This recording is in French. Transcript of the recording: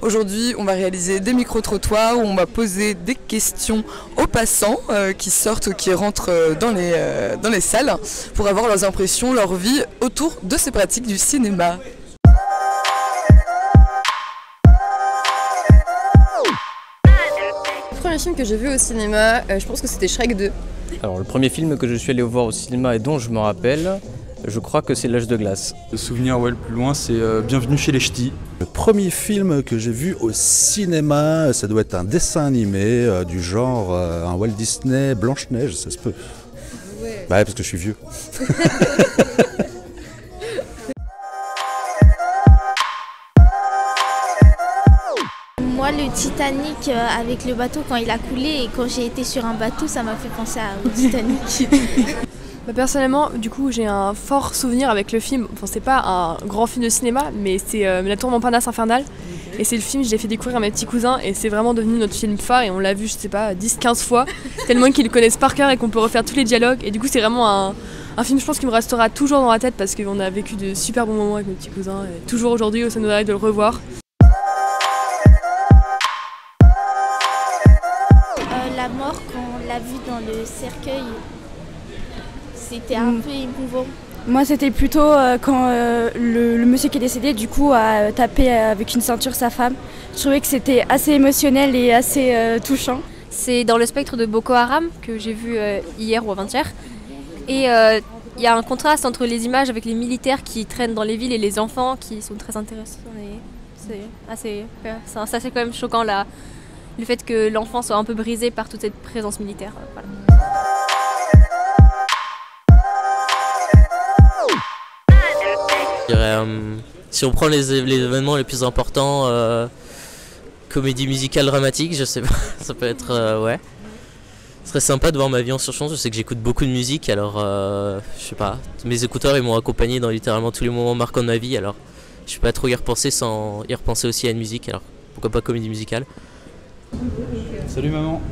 Aujourd'hui, on va réaliser des micro-trottoirs où on va poser des questions aux passants qui sortent ou qui rentrent dans les salles pour avoir leurs impressions, leur vie autour de ces pratiques du cinéma. Le premier film que j'ai vu au cinéma, je pense que c'était Shrek 2. Alors le premier film que je suis allé voir au cinéma et dont je me rappelle, je crois que c'est L'Âge de glace. Le souvenir le plus loin, c'est Bienvenue chez les Ch'tis. Le premier film que j'ai vu au cinéma, ça doit être un dessin animé du genre un Walt Disney Blanche-Neige, ça se peut. Ouais. Bah ouais, parce que je suis vieux. Moi, le Titanic avec le bateau quand il a coulé et quand j'ai été sur un bateau, ça m'a fait penser au Titanic. Bah, personnellement, du coup, j'ai un fort souvenir avec le film. Enfin, c'est pas un grand film de cinéma, mais c'est La Tour Montparnasse infernale. Et c'est le film que je l'ai fait découvrir à mes petits cousins et c'est vraiment devenu notre film phare et on l'a vu, je sais pas, 10-15 fois, tellement qu'ils le connaissent par cœur et qu'on peut refaire tous les dialogues. Et du coup, c'est vraiment un film, je pense, qui me restera toujours dans la tête parce qu'on a vécu de super bons moments avec mes petits cousins. Et toujours aujourd'hui, ça nous arrive de le revoir. La mort, quand on l'a vu dans le cercueil, c'était un peu émouvant. Moi, c'était plutôt quand le monsieur qui est décédé, du coup, a tapé avec une ceinture sa femme. Je trouvais que c'était assez émotionnel et assez touchant. C'est dans le spectre de Boko Haram que j'ai vu hier ou avant-hier. Et il y a un contraste entre les images avec les militaires qui traînent dans les villes et les enfants qui sont très intéressants. C'est assez quand même choquant là. Le fait que l'enfant soit un peu brisé par toute cette présence militaire. Voilà. Je dirais, si on prend les événements les plus importants, comédie musicale dramatique, je sais pas, ça peut être, ouais. Ce serait sympa de voir ma vie en surchange, je sais que j'écoute beaucoup de musique, alors je sais pas, mes écouteurs ils m'ont accompagné dans littéralement tous les moments marquants de ma vie, alors je peux pas trop y repenser sans y repenser aussi à une musique, alors pourquoi pas comédie musicale. Salut maman.